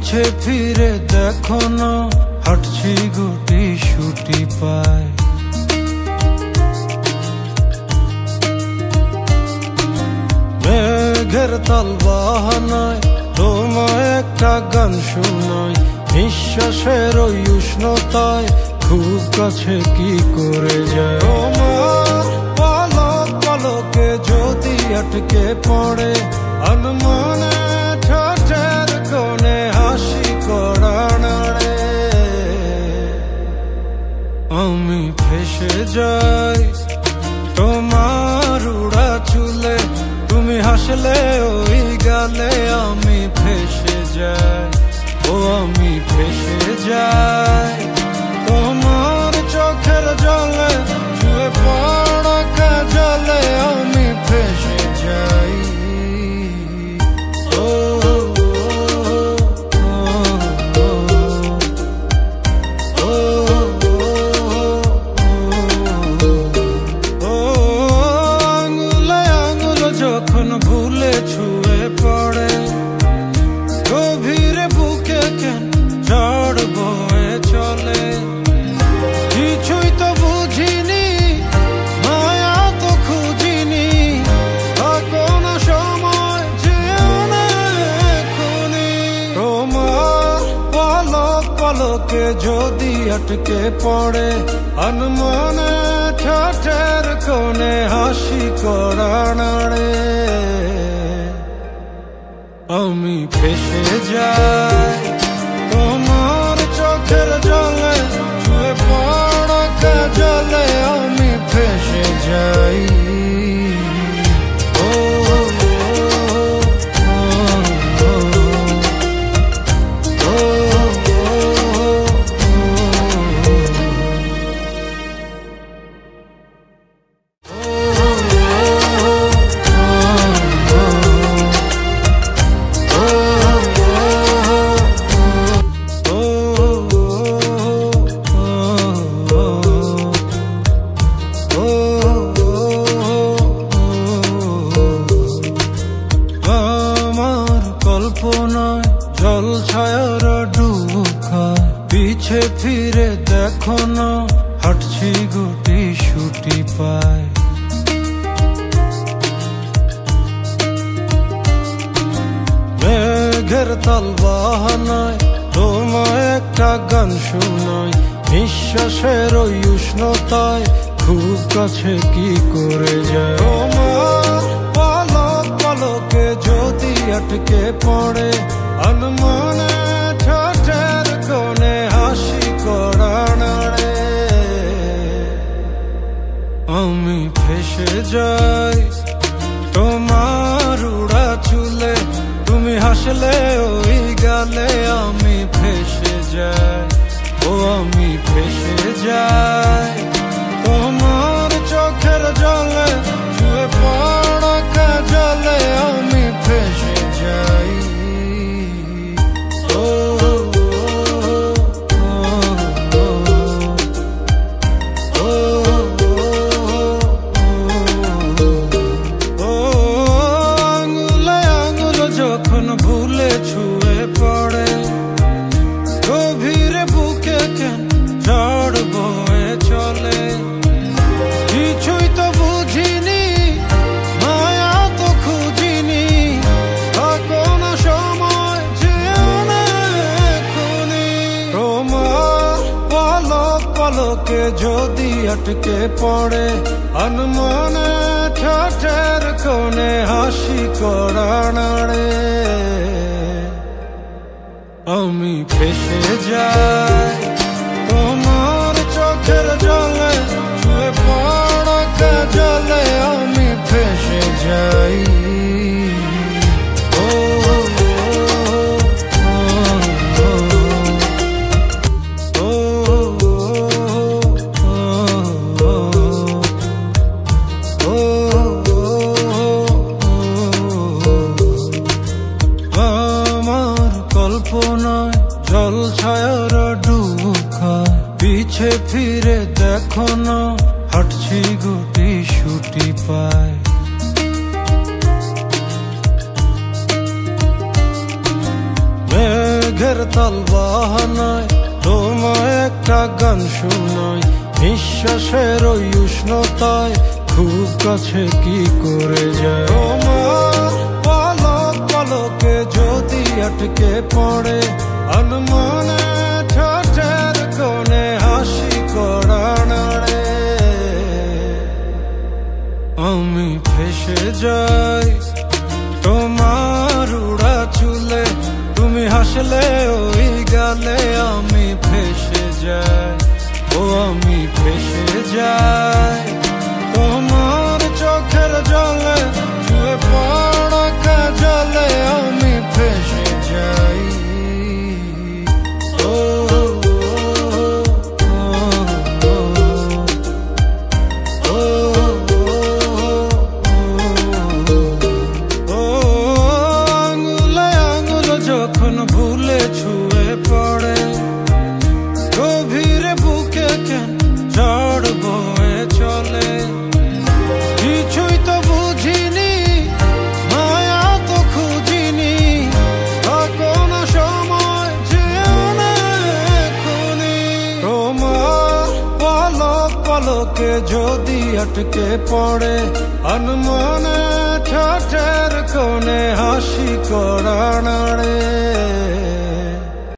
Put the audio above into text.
পিছে ফিরে দেখো না, হাঁটছি গুটি সুটি পায়। মেঘের তাল বাহানায় তোমায় একটা গান শোনাই, নিঃশ্বাসের ওই উষ্ণতায় খুব কাছে কি করে যায়। তোমার পলক পলকে যদি আটকে পড়ে আনমনে ঠোঁটের কোণে হাসি করা নাড়ে, আমি ফেসে যাই তোমার উড়া চুলে, তুমি হাসলে ওই গালে আমি ফেসে যাই। ও আমি ফেসে যাই তোমার চোখের জলে, ছুঁয়ে পড়া কাজলে আমি ফেসে যাই। ও আঙুলে আঙুল যখন ভুলে ছুঁয়ে পড়ে, গভীরে বুকে কেন ঝড় বয়ে চলে। কিছুই তো বুঝিনি, মায়া তো খুঁজিনি, কোন সময় যেও না এখনি। তোমার পলক পলকে যদি আটকে পড়ে আনমনে ঠোঁটের কোণে হাসি করা নাড়ে, আমি ফেসে যাই তোমার চোখের জলে, ছুঁয়ে পড়া কাজলে আমি ফেসে যাই। জল ছায়ার ডুব খায়, পিছে ফিরে দেখো না, হাঁটছি গুটি সুটি পায়। মেঘের তাল বাহানায় তোমায় একটা গান শোনাই, নিঃশ্বাসের ওই উষ্ণতায় খুব কাছে কি করে যায়। তোমার পলক পলকে যদি আটকে পড়ে আনমনে ঠোঁটের কোণে হাসি করা নাড়ে, আমি ফেসে যাই তোমার উড়া চুলে, তুমি হাসলে ওই গালে আমি ফেসে যাই। ও আমি ফেসে যাই তোমার চোখের জলে, ছুঁয়ে পড়া কাজলে আমি ফেসে যাই। আঙুলে আঙুল যখন ভুলে ছুঁয়ে পড়ে, গভীরে বুকে কেন ঝড় বয়ে চলে। কিছুই তো বুঝিনি, মায়া তো খুঁজিনি, কোন সময় যেও না এখনি। তোমার পলক পলকে যদি আটকে পড়ে আনমনে ঠোঁটের কোণে হাসি করা নাড়ে, আমি ফেসে যাই তোমার চোখের জলে, ছুঁয়ে পড়া কাজলে আমি ফেসে যাই। আমার কল্পনায় জল ছায়ার ডুব খায়, পিছে ফিরে দেখো না, হাঁটছি গুটি সুটি পায়। মেঘের চোখের তাল বাহানায় তোমায় একটা গান শোনাই, নিঃশ্বাসের ওই উষ্ণতায় খুব কাছে কি করে যায়। তোমার পলক পলকে যদি আটকে পড়ে আনমনে ঠোঁটের কোণে হাসি করা নাড়ে, আমি ফেসে যাই তোমার উড়া চুলে, তুমি হাসলে ওই গালে আমি ফেসে যাই, ও আমি ফেসে যাই তোমার চোখের জলে, ছুঁয়ে পড়া কাজলে আমি ফেসে যাই। ও আঙুলে আঙুল যখন ভুলে ছুঁয়ে পড়ে, গভীরে বুকে কেন ঝড় বয়ে চলে, কিছুই তো বুঝিনি মায়া তো খুঁজিনি, কোনো সময় যেও না এখনই। তোমার পলক পলকে যদি আটকে পড়ে আনমনে ঠোঁটের কোণে হাসি করা নাড়ে।